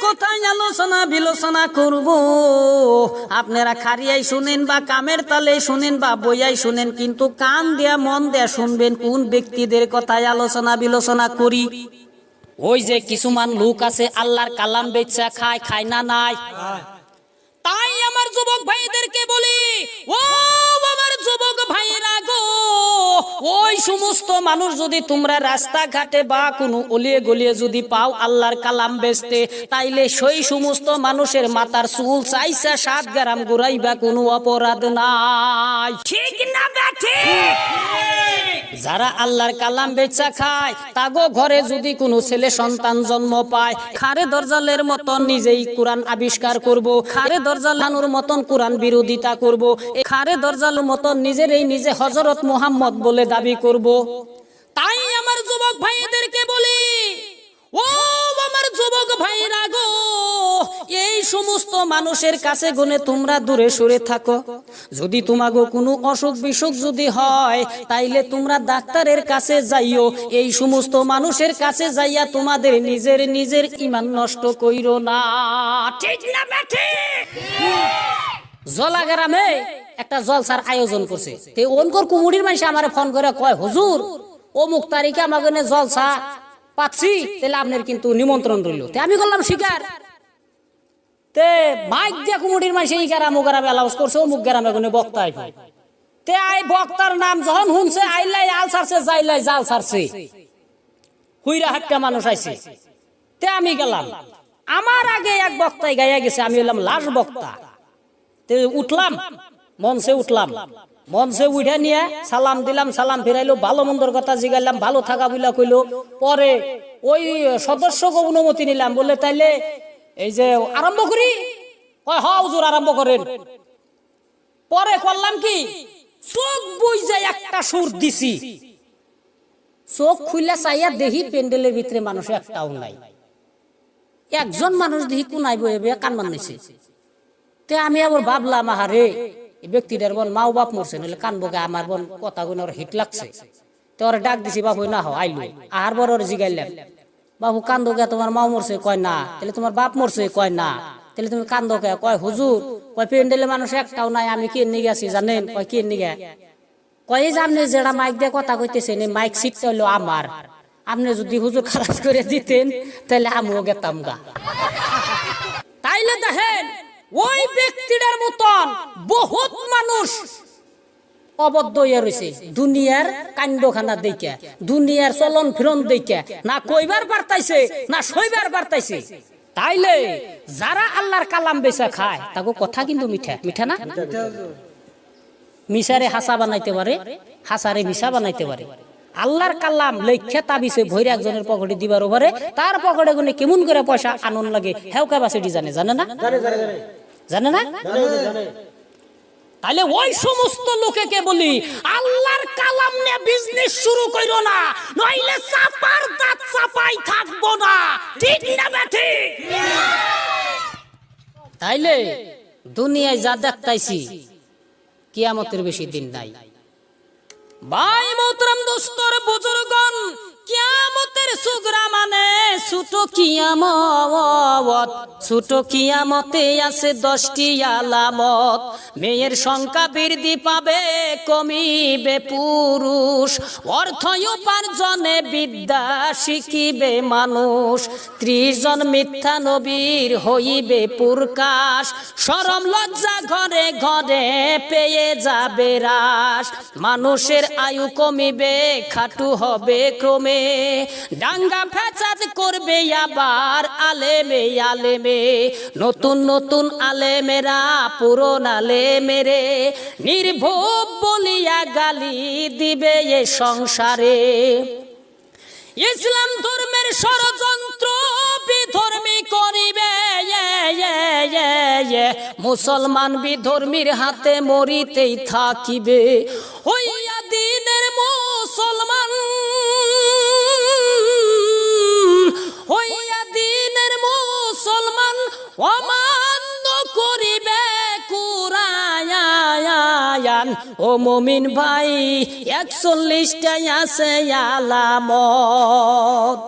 কোথায় আলোচনা বিলোচনা করব, আপনারা খারিয়াই শুনেন বা কামের তালে শুনেন বা বইয়াই শুনেন, কিন্তু কান দেয়া মন দেয়া শুনবেন কোন ব্যক্তিদের কথায় আলোচনা বিলোচনা করি। ওই যে কিছুমান লোক আছে আল্লাহর কালাম বেচা খায়, খায় না নাই? তাই আমার যুবক ভাইদেরকে বলি, ও আমার যুবক ভাইরা গো, ওই সমস্ত মানুষ যদি তোমরা রাস্তাঘাটে বা কোনো অলিয়ে গলিয়ে যদি পাও আল্লাহর কালাম বেচতে, তাইলে সেই সমস্ত মানুষের মাথার চুল চাইছা 7 গ্রাম ঘুরাইবা কোনো অপরাধ নাই, ঠিক না বেঠি? যারা আল্লাহর কালাম বেচা খায় তাগো ঘরে যদি কোনো ছেলে সন্তান জন্ম পায়, খারে দরজালের মতন নিজেই কোরআন আবিষ্কার করব, খারে দরজালানুর মতন কোরআন বিরোধিতা করব, খারে দরজালুর মতন নিজে হযরত মুহাম্মদ বলে দাবি করব। তাই আমার যুবক ভাইদেরকে বলি, ও আমার যুবক ভাইরা গো, এই সমস্ত মানুষের কাছে গুনে তোমরা দূরে সরে থাকো। যদি তোমাগো কোনো অসুখ বিসুখ যদি হয়, তাইলে তোমরা ডাক্তারের কাছে যাইও, এই সমস্ত মানুষের কাছে যাইয়া তোমাদের নিজের ঈমান নষ্ট কইরো না, ঠিক না বেঠি? জলা গ্রামে একটা জলসার আয়োজন করছে, তে ওনকর কুমুড়ির মানুষ আমারে ফোন করে কয়, হুজুর অমুক তারিখে আমাকে জলসা পাচ্ছি, তাহলে আপনার কিন্তু নিমন্ত্রণ রইল। তে আমি বললাম শিকার, তে মাইক দিয়া কুমুড়ির মানুষ এই গ্রাম ও গ্রামে অ্যালাউন্স করছে, অমুক গ্রামে কোনো বক্তা আইবে। তে আই বক্তার নাম যখন শুনছে, আইলাই আল ছাড়ছে, যাইলাই জাল ছাড়ছে, হুইরা হাট্টা মানুষ আইছে। তে আমি গেলাম, আমার আগে এক বক্তাই গাইয়া গেছে, আমি হলাম লাস্ট বক্তা। তে উঠলাম মঞ্চে, মঞ্চে উঠে নিয়ে সালাম দিলাম, সালাম ফিরাইলো, ভালো মন্দর কথা জিগাইলাম, ভালো থাকা বইলা কইলো। পরে ওই সদস্যকে অনুমতি নিলাম, বলে তাইলে এই যে আরম্ভ করি, কয় হ হুজুর আরম্ভ করেন। পরে করলাম কি, চোখ বুঝে একটা সুর দিছি, চোখ খুলে চাইয়া দেখি প্যান্ডেলের ভিতরে মানুষ একটাও নাই, একজন মানুষ দেখি কোনায় বয়ে বয়ে কান মানছে। তে আমি আবার ভাবলাম, আহারে এই ব্যক্তিটার বোন মাও বাপ মরছে, নইলে কানবকে, আমার বোন কথা গুলো হিট লাগছে। তো ওরা ডাক দিছি, বাবু না হো আইলো, আহার বড় ওর জিগাইলাম, বাবু কান্দো কে, তোমার মাও মরছে? কয় না। তাহলে তোমার বাপ মরছে? কয় না। তাহলে তুমি কান্দো কে? কয় হুজুর, কয় প্যান্ডেলে মানুষ একটাও নাই, আমি কি নিয়ে গেছি জানেন? কয় কি নিয়ে? কয় এই যে আপনি যেটা মাইক দিয়ে কথা কইতেছেন, এই মাইক সিটটা হইলো আমার, আপনি যদি হুজুর খালাস করে দিতেন তাহলে আমিও গেতাম গা। তাইলে দেখেন ওই ব্যক্তিটার মতন বহুত মানুষ অবদ্ধ হইয়া রয়েছে দুনিয়ার কাণ্ডখানা দেখে, দুনিয়ার চলন ফিরন দেখে, না কইবার পারতাইছে না সইবার পারতাইছে। তাইলে যারা আল্লাহর কালাম বেচা খায় তাকে কথা কিন্তু মিঠা, মিঠা না? মিশারে হাসা বানাইতে পারে, হাসারে মিশা বানাইতে পারে। আল্লাহর কালাম লেখা তাবিছে ভৈরে একজনের পকেটে দিবার ওভারে, তার পকেটে গুনে কেমন করে পয়সা আনন্দ লাগে হেউকা বাসেটি জানে, জানে না? জানে না? তাহলে ওই সমস্ত লোকেকে বলি, আল্লাহর কালাম নিয়ে বিজনেস শুরু কইরো না, নইলে চাপার দাঁত চাপাই থাকবো না, ঠিক না বেঠি? তাইলে দুনিয়ায় যা দেখতাইছি কিয়ামতের বেশি দিন নাই। ভাই মোহতরম দোস্তর বুজুর্গন, কিয়ামতের সুগরা মানে ছোট কিয়ামত, ছোট কিয়ামতে আছে 10টি আলামত। মেয়ের সংখ্যা বৃদ্ধি পাবে, কমিবে পুরুষ, অর্থ উপার্জনে বিদ্যা শিখিবে মানুষ, 30 জন মিথ্যা নবীর হইবে প্রকাশ, শরম লজ্জা ঘরে ঘরে পেয়ে যাবে হ্রাস, মানুষের আয়ু কমিবে, খাটু হবে ক্রমে, ডাঙ্গা ফ্যাসাদ করবে আবার আলেমে আলেমে, নতুন নতুন আলেমেরা পুরন আলেমেরে নির্ভুল বলিয়া গালি দিবে এ সংসারে। ইসলাম ধর্মের ষড়যন্ত্র বিধর্মী করিবে, মুসলমান বিধর্মীর হাতে মরিতেই থাকিবে, হইয়া দিনের মুসলমান, হইয়া দিনের মুসলমান, অমান্য করিবে কুরআন। ও মুমিন ভাই 41টাই আছে আলামত।